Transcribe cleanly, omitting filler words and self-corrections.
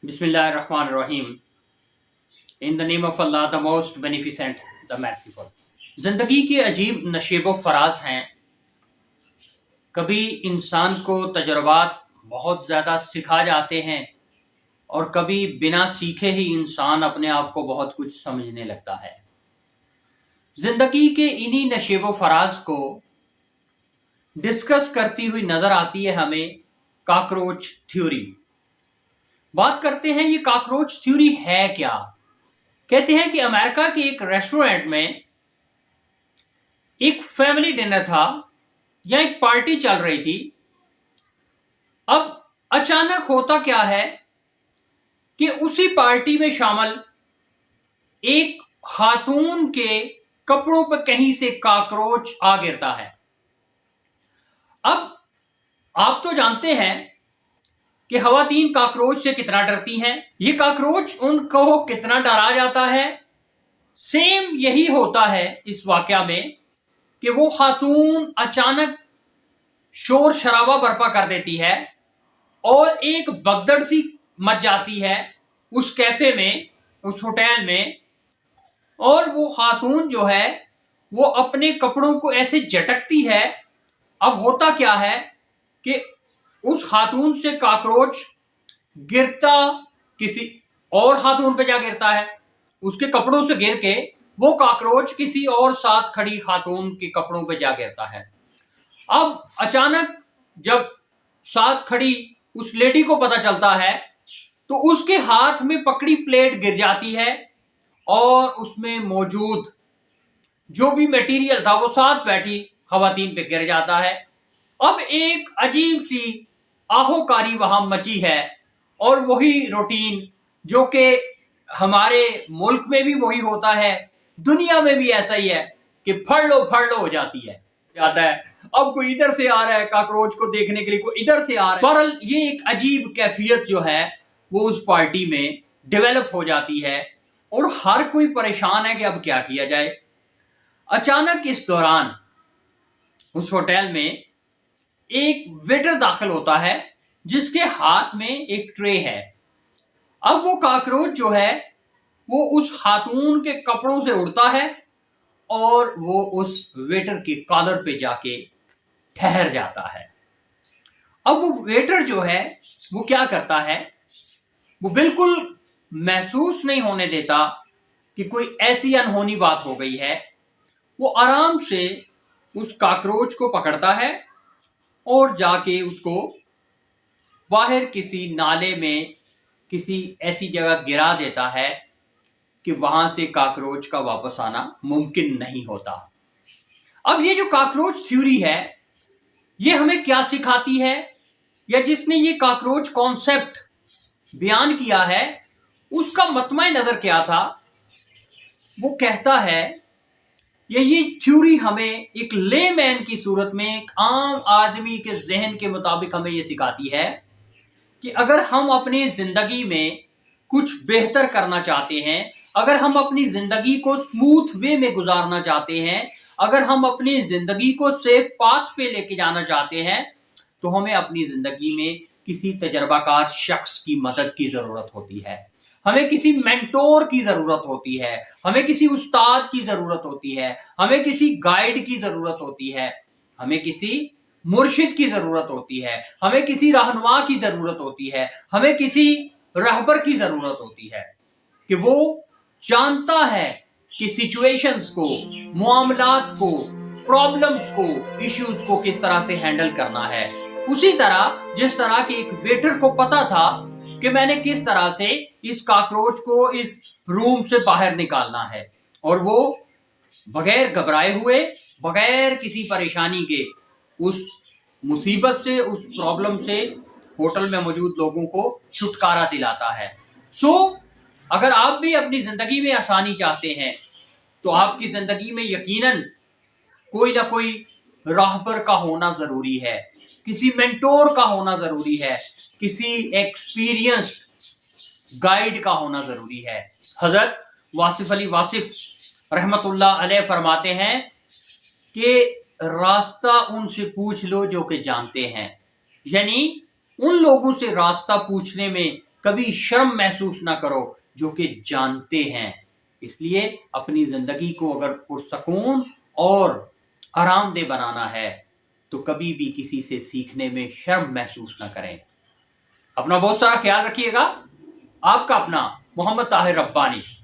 बिस्मिल्लाहिर्रहमानिर्रहीम। In the name of Allah the most beneficent the merciful. जिंदगी के अजीब नशेबो फराज हैं। कभी इंसान को तजुर्बात बहुत ज़्यादा सिखा जाते हैं और कभी बिना सीखे ही इंसान अपने आप को बहुत कुछ समझने लगता है। जिंदगी के इन्हीं नशेबो फराज को डिस्कस करती हुई नजर आती है हमें कॉकरोच थ्योरी। बात करते हैं ये कॉकरोच थ्योरी है क्या। कहते हैं कि अमेरिका के एक रेस्टोरेंट में एक फैमिली डिनर था या एक पार्टी चल रही थी। अब अचानक होता क्या है कि उसी पार्टी में शामिल एक खातून के कपड़ों पर कहीं से कॉकरोच आ गिरता है। अब आप तो जानते हैं कि खवातीन कॉकरोच से कितना डरती हैं। ये कॉकरोच उनको कितना डरा जाता है। सेम यही होता है इस वाकया में कि वो खातून अचानक शोर शराबा बर्पा कर देती है और एक भगदड़ सी मच जाती है उस कैफे में, उस होटल में। और वो खातून जो है वो अपने कपड़ों को ऐसे झटकती है। अब होता क्या है कि उस खातून से कॉकरोच गिरता किसी और खातून पे जा गिरता है। उसके कपड़ों से गिर के वो कॉकरोच किसी और साथ खड़ी खातून के कपड़ों पे जा गिरता है। अब अचानक जब साथ खड़ी उस लेडी को पता चलता है तो उसके हाथ में पकड़ी प्लेट गिर जाती है और उसमें मौजूद जो भी मटेरियल था वो साथ बैठी खवातीन पे गिर जाता है। अब एक अजीब सी आहोकारी वहां मची है और वही रूटीन जो कि हमारे मुल्क में भी वही होता है, दुनिया में भी ऐसा ही है कि फड़ लो हो जाती है जाता है। अब कोई इधर से आ रहा है कॉकरोच को देखने के लिए, कोई इधर से आ रहा है। बहरहाल ये एक अजीब कैफियत जो है वो उस पार्टी में डेवलप हो जाती है और हर कोई परेशान है कि अब क्या किया जाए। अचानक इस दौरान उस होटल में एक वेटर दाखिल होता है जिसके हाथ में एक ट्रे है। अब वो कॉकरोच जो है वो उस खातून के कपड़ों से उड़ता है और वो उस वेटर के कॉलर पे जाके ठहर जाता है। अब वो वेटर जो है वो क्या करता है, वो बिल्कुल महसूस नहीं होने देता कि कोई ऐसी अनहोनी बात हो गई है। वो आराम से उस कॉकरोच को पकड़ता है और जाके उसको बाहर किसी नाले में किसी ऐसी जगह गिरा देता है कि वहां से कॉकरोच का वापस आना मुमकिन नहीं होता। अब ये जो कॉकरोच थ्योरी है ये हमें क्या सिखाती है, या जिसने ये कॉकरोच कॉन्सेप्ट बयान किया है उसका मतमय नजर क्या था। वो कहता है ये थ्योरी हमें एक लेमैन की सूरत में, एक आम आदमी के जहन के मुताबिक हमें ये सिखाती है कि अगर हम अपनी जिंदगी में कुछ बेहतर करना चाहते हैं, अगर हम अपनी जिंदगी को स्मूथ वे में गुजारना चाहते हैं, अगर हम अपनी जिंदगी को सेफ पाथ पे लेके जाना चाहते हैं, तो हमें अपनी जिंदगी में किसी तजर्बाकार शख्स की मदद की जरूरत होती है। हमें किसी मेंटोर की जरूरत होती है, हमें किसी उस्ताद की जरूरत होती है, हमें किसी गाइड की जरूरत होती है, हमें किसी मुर्शिद की जरूरत होती है, हमें किसी रहनुमा की जरूरत होती है, हमें किसी रहबर की जरूरत होती है कि वो जानता है कि सिचुएशंस को, मामलात को, प्रॉब्लम्स को, इश्यूज को किस तरह से हैंडल करना है। उसी तरह जिस तरह के एक वेटर को पता था कि मैंने किस तरह से इस कॉकरोच को इस रूम से बाहर निकालना है, और वो बगैर घबराए हुए, बगैर किसी परेशानी के उस मुसीबत से, उस प्रॉब्लम से होटल में मौजूद लोगों को छुटकारा दिलाता है। सो अगर आप भी अपनी जिंदगी में आसानी चाहते हैं तो आपकी जिंदगी में यकीनन कोई ना कोई राहबर का होना जरूरी है, किसी मेंटोर का होना जरूरी है, किसी एक्सपीरियंस्ड गाइड का होना जरूरी है। हजरत वासिफ अली वासिफ रहमतुल्लाह अलैह फरमाते हैं कि रास्ता उनसे पूछ लो जो कि जानते हैं, यानी उन लोगों से रास्ता पूछने में کبھی شرم محسوس نہ کرو جو کہ جانتے ہیں. اس لیے اپنی زندگی کو اگر پرسکون اور آرام دہ بنانا ہے تو کبھی بھی کسی سے سیکھنے میں شرم محسوس نہ کریں. اپنا بہت سارا خیال رکھیے گا. آپ کا اپنا محمد طاہر ربانی.